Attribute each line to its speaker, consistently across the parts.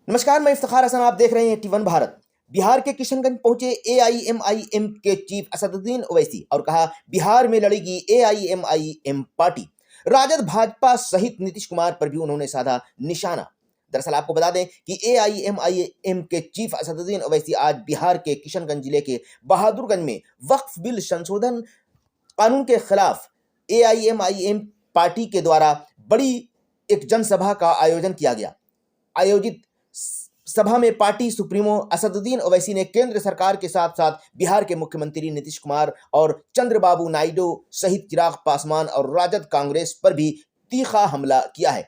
Speaker 1: नमस्कार, मैं इफ्तिखार हसन। आप देख रहे हैं T1 भारत। बिहार के किशनगंज पहुंचे एआईएमआईएम के चीफ असदुद्दीन ओवैसी और कहा, बिहार में लड़ेगी एआईएमआईएम पार्टी। राजद भाजपा सहित नीतीश कुमार पर भी उन्होंने साधा निशाना। दरअसल आपको बता दें कि एआईएमआईएम के चीफ असदुद्दीन ओवैसी आज बिहार के किशनगंज जिले के बहादुरगंज में वक्फ बिल संशोधन कानून के खिलाफ एआईएमआईएम पार्टी के द्वारा बड़ी एक जनसभा का आयोजन किया गया। आयोजित सभा में पार्टी सुप्रीमो असदुद्दीन ओवैसी ने केंद्र सरकार के साथ साथ बिहार के मुख्यमंत्री नीतीश कुमार और चंद्रबाबू नायडू सहित चिराग पासवान और राजद कांग्रेस पर भी तीखा हमला किया है।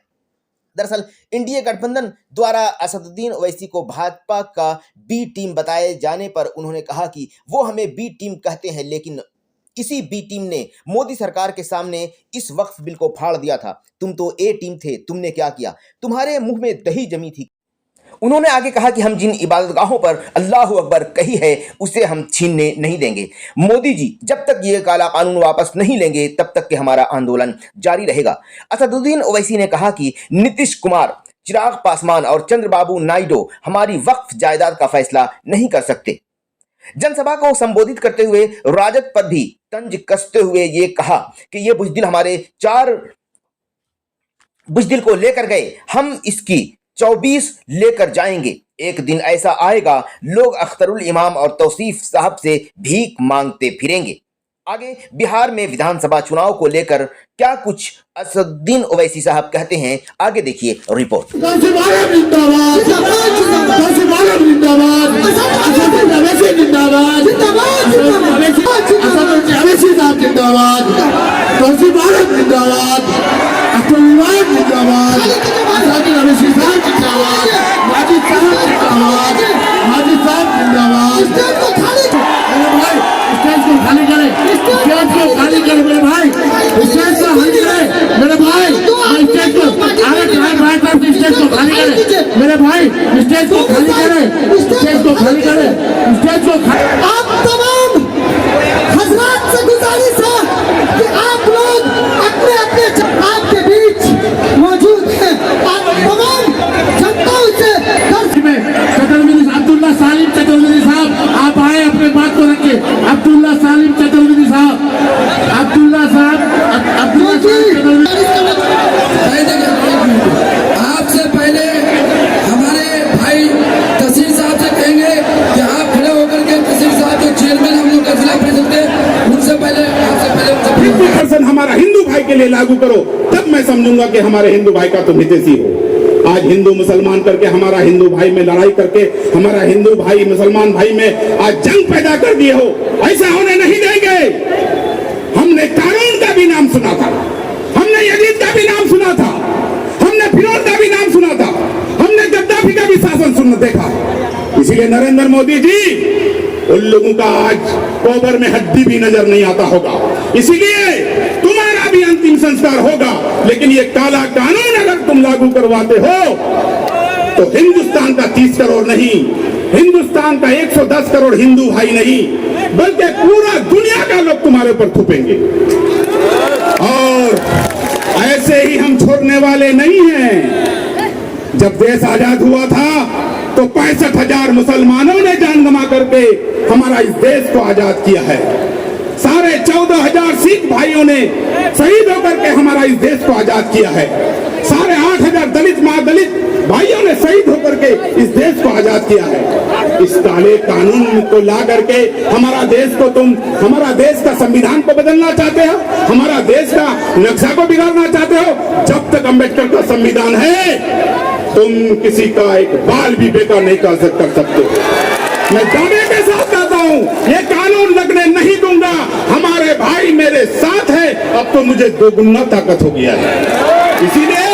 Speaker 1: दरअसल इंडिया गठबंधन द्वारा असदुद्दीन ओवैसी को भाजपा का बी टीम बताए जाने पर उन्होंने कहा कि वो हमें बी टीम कहते हैं, लेकिन इसी बी टीम ने मोदी सरकार के सामने इस वक्फ बिल को फाड़ दिया था। तुम तो ए टीम थे, तुमने क्या किया? तुम्हारे मुंह में दही जमी थी। उन्होंने आगे कहा कि हम जिन इबादतगाहों पर अल्लाह अकबर कही है उसे हम छीनने नहीं देंगे। मोदी जी जब तक ये काला कानून वापस नहीं लेंगे तब तक के हमारा आंदोलन जारी रहेगा। असदुद्दीन ओवैसी ने कहा कि नीतीश कुमार, चिराग पासवान और चंद्रबाबू नायडू हमारी वक्फ जायदाद का फैसला नहीं कर सकते। जनसभा को संबोधित करते हुए राजद पर भी तंज कसते हुए ये कहा कि ये बुजदिल हमारे 4 बुजदिल को लेकर गए, हम इसकी 24 लेकर जाएंगे। एक दिन ऐसा आएगा लोग अख्तरुल इमाम और तौसीफ साहब से भीख मांगते फिरेंगे। आगे बिहार में विधानसभा चुनाव को लेकर क्या कुछ असदुद्दीन ओवैसी साहब कहते हैं, आगे देखिए रिपोर्ट।
Speaker 2: मेरे भाई स्टेज को खाली करें, स्टेज को खाली करें, स्टेज को खाली। आप तमाम हजरात से गुजारिश है कि आप लोग अपने अपने आपके बीच मौजूद हैं। आप तमाम जनताओं से चतुर्वेदी अब्दुल्ला सालिम चतुर्वेदी साहब आप आए, अपने बात को रखिए। अब्दुल्ला सालिम चतुर्वेदी साहब, अब्दुल्ला साहब,
Speaker 3: आपसे पहले हमारे भाई तहसील साहब से कहेंगे कि आप खड़े होकर के तहसील साहब जो चेयरमैन हम लोग का जिला परिषद के, उनसे पहले आपसे पहले
Speaker 4: 50% हमारा हिंदू भाई के लिए लागू करो, तब मैं समझूंगा कि हमारे हिंदू भाई का तुम हितैषी हो। आज हिंदू मुसलमान करके, हमारा हिंदू भाई में लड़ाई करके, हमारा हिंदू भाई मुसलमान भाई में आज जंग पैदा कर दिए हो। ऐसा होने नहीं देंगे। हमने कानून का भी नाम सुना था, हमने यजीद का भी नाम सुना था, हमने फिरौन का भी नाम सुना था, हमने गद्दाफी का भी शासन सुन देखा। इसीलिए नरेंद्र मोदी जी, उन लोगों का आज कोबर में हड्डी भी नजर नहीं आता होगा। इसीलिए तुम्हारा भी अंतिम संस्कार होगा। लेकिन ये काला कानून अगर तुम लागू करवाते हो तो हिंदुस्तान का 30 करोड़ नहीं, हिंदुस्तान का 110 करोड़ हिंदू भाई नहीं, बल्कि पूरा दुनिया का लोग तुम्हारे ऊपर थूपेंगे। और ऐसे ही हम छोड़ने वाले नहीं हैं। जब देश आजाद हुआ था तो 65,000 मुसलमानों ने जान गंवा करके हमारा इस देश को आजाद किया है। 14,500 सिख भाइयों ने शहीद होकर के हमारा इस देश को आजाद किया है। 8,500 दलित महादलित भाइयों ने शहीद होकर के इस देश को आजाद किया है। इस काले कानून को ला करके हमारा देश को तुम, हमारा देश का संविधान को बदलना चाहते हो, हमारा देश का नक्शा को बिगाड़ना चाहते हो। जब तक अंबेडकर का संविधान है, तुम किसी का एक बाल भी बेकार नहीं कर सकते। मैं दावे के साथ कहता हूँ, ये कानून लगने नहीं दूंगा। हमारे भाई मेरे साथ है, अब तो मुझे दोगुना ताकत हो गया है। इसीलिए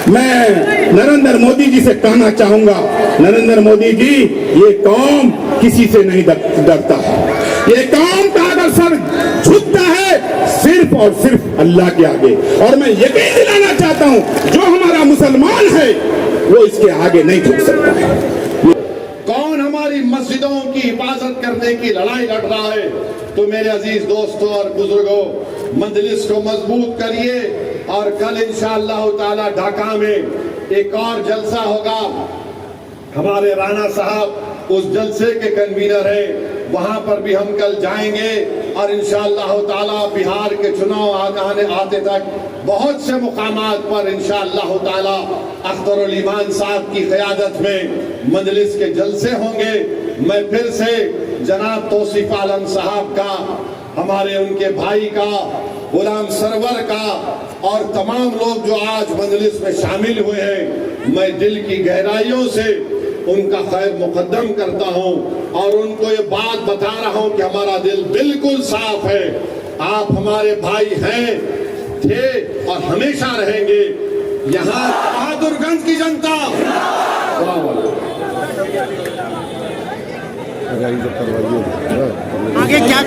Speaker 4: मैं नरेंद्र मोदी जी से कहना चाहूंगा, नरेंद्र मोदी जी, ये कौम किसी से नहीं डरता है। ये कौम का अगर सर झुकता है सिर्फ और सिर्फ अल्लाह के आगे। और मैं यकीन दिलाना चाहता हूं, जो हमारा मुसलमान है वो इसके आगे नहीं झुक सकता है।
Speaker 5: कौन हमारी मस्जिदों की हिफाजत करने की लड़ाई लड़ रहा है? तो मेरे अजीज दोस्तों और बुजुर्गों, मजलिस को मजबूत करिए और कल इंशाअल्लाह ताला ढाका में एक और जलसा होगा, हमारे राणा साहब उस जलसे के कन्वीनर है, वहां पर भी हम कल जाएंगे और इंशाअल्लाह ताला बिहार के चुनाव आते तक बहुत से मुकामात पर इंशाअल्लाह ताला अख्तरुल ईमान साहब की क़यादत में मजलिस के जलसे होंगे। मैं फिर से जनाब तौसीफ आलम साहब का, हमारे उनके भाई का, गुलाम सरवर का और तमाम लोग जो आज मजलिस में शामिल हुए हैं, मैं दिल की गहराइयों से उनका खैर मुकद्दम करता हूं और उनको ये बात बता रहा हूं कि हमारा दिल बिल्कुल साफ है। आप हमारे भाई हैं, थे और हमेशा रहेंगे। यहाँ बहादुरगंज की जनता
Speaker 2: आगे क्या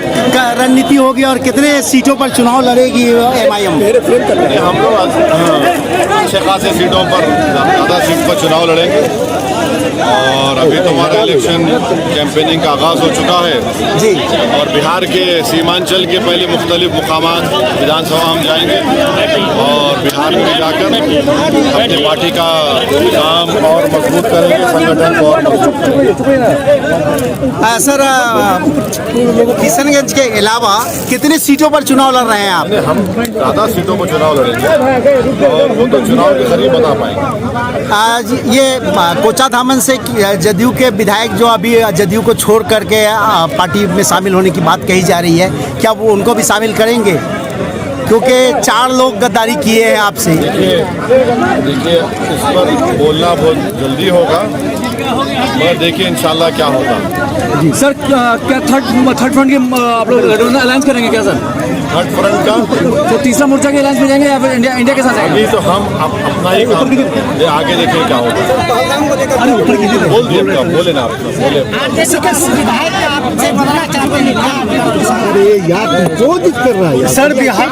Speaker 2: रणनीति होगी और कितने सीटों पर चुनाव लड़ेगी MIM?
Speaker 6: हम लोग अच्छे खासे सीटों पर, ज़्यादा सीट पर चुनाव लड़ेंगे और अभी तो हमारा इलेक्शन कैंपेनिंग का आगाज़ हो चुका है
Speaker 2: जी।
Speaker 6: और बिहार के सीमांचल के पहले मुख्तलिफ मुकामात विधानसभा हम जाएंगे और बिहार में जाकर अपनी पार्टी का काम और मजबूत करेंगे, संगठन को और मजबूत करेंगे।
Speaker 2: सर, किशनगंज के अलावा कितने सीटों पर चुनाव लड़ रहे हैं आप?
Speaker 6: हम ज़्यादा सीटों पर चुनाव लड़ेंगे और वो तो चुनाव के करीब बता पाएंगे।
Speaker 2: आज ये कोचा धामन से जदयू के विधायक जो अभी जदयू को छोड़ करके पार्टी में शामिल होने की बात कही जा रही है, क्या वो उनको भी शामिल करेंगे? क्योंकि 4 लोग गद्दारी किए हैं आपसे।
Speaker 6: देखिए इस पर बोलना बहुत जल्दी होगा, मगर देखिए इंशाल्लाह क्या होगा।
Speaker 7: जी सर, क्या थर्ड फ्रंट के आप लोग अलायंस करेंगे क्या सर?
Speaker 6: थर्ड फ्रंट का
Speaker 7: तो तीसरा मोर्चा के अलायंस में जाएंगे या फिर इंडिया के साथ जाएंगे?
Speaker 6: अभी तो हम अपना ही काम करेंगे, आगे देखिए क्या होगा। बोल दिए, बोले ना आप, बोले।
Speaker 2: सर, बिहार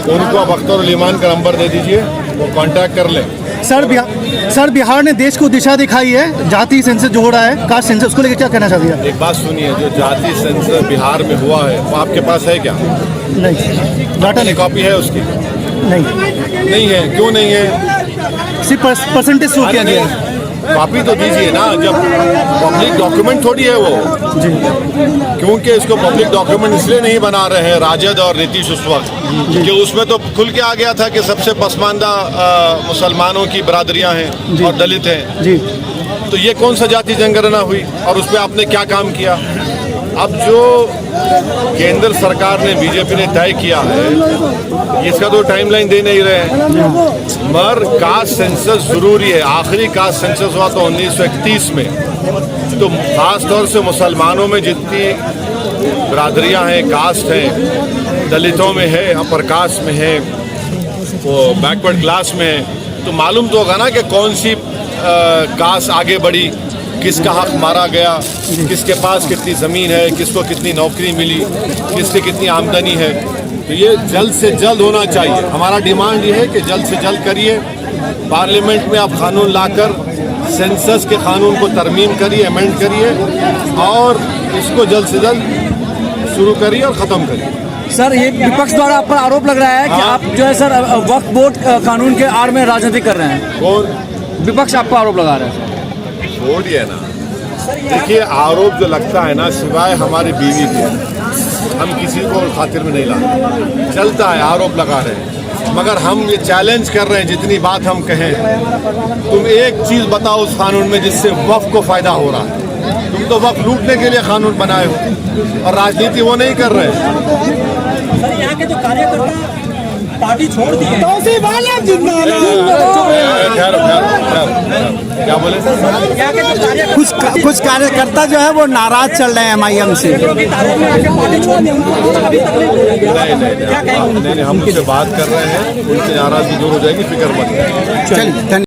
Speaker 6: उनको अब अख्तरुल ईमान का नंबर दे दीजिए, वो कांटेक्ट कर ले।
Speaker 2: सर, बिहार ने देश को दिशा दिखाई है। जाति सेंसस जो हो रहा है, कास्ट सेंसस, उसको लेकर क्या कहना चाहती है?
Speaker 6: एक बात सुनिए, जो जाति सेंसस बिहार में हुआ है वो आपके पास है क्या?
Speaker 2: नहीं, डाटा
Speaker 6: नहीं, कॉपी है उसकी? नहीं है। क्यों नहीं है?
Speaker 2: सिर्फ परसेंटेज शो किया गया है।
Speaker 6: कॉपी तो दीजिए ना, जब पब्लिक डॉक्यूमेंट थोड़ी है वो। क्योंकि इसको पब्लिक डॉक्यूमेंट इसलिए नहीं बना रहे हैं राजद और नीतीश उस वक्त, क्योंकि उसमें तो खुल के आ गया था कि सबसे पसमानदा मुसलमानों की बरादरियां हैं और दलित हैं
Speaker 2: जी।
Speaker 6: तो ये कौन सा जाति जनगणना हुई और उस पर आपने क्या काम किया? अब जो केंद्र सरकार ने, बीजेपी ने तय किया है, इसका तो टाइमलाइन दे नहीं रहे हैं, मगर कास्ट सेंसस जरूरी है। आखिरी कास्ट सेंसस हुआ तो 1931 में, तो खास तौर से मुसलमानों में जितनी बरादरियां हैं, कास्ट हैं, दलितों में है, अपर कास्ट में है, वो बैकवर्ड क्लास में है, तो मालूम तो होगा ना कि कौन सी कास्ट आगे बढ़ी, किसका हक मारा गया, किसके पास कितनी ज़मीन है, किसको कितनी नौकरी मिली, किसकी कितनी आमदनी है। तो ये जल्द से जल्द होना चाहिए। हमारा डिमांड ये है कि जल्द से जल्द करिए, पार्लियामेंट में आप कानून लाकर सेंसस के कानून को तरमीम करिए, अमेंड करिए और इसको जल्द से जल्द शुरू करिए और ख़त्म करिए।
Speaker 7: सर, ये विपक्ष द्वारा आप पर आरोप लग रहा है कि आप जो है सर वक्फ बोर्ड कानून के आड़ में राजनीति कर रहे हैं।
Speaker 6: कौन?
Speaker 7: विपक्ष आप पर आरोप लगा रहा है।
Speaker 6: छोड़िए ना, देखिए आरोप जो लगता है ना, सिवाय हमारी बीवी के हम किसी को खातिर में नहीं लाते। चलता है, आरोप लगा रहे हैं, मगर हम ये चैलेंज कर रहे हैं, जितनी बात हम कहें, तुम एक चीज़ बताओ उस कानून में जिससे वक्फ को फ़ायदा हो रहा है। तुम तो वक्फ लूटने के लिए कानून बनाए हो और राजनीति वो नहीं कर रहे।
Speaker 7: सर, यहाँ के जो कार्यकर्ता पार्टी छोड़ दी है,
Speaker 6: क्या बोले?
Speaker 2: कुछ कार्यकर्ता जो है वो नाराज चल रहे हैं MIM से।
Speaker 6: नहीं, हम उनसे बात कर रहे हैं, उनसे नाराजगी दूर हो जाएगी, फिक्र मत करें।
Speaker 2: चलिए।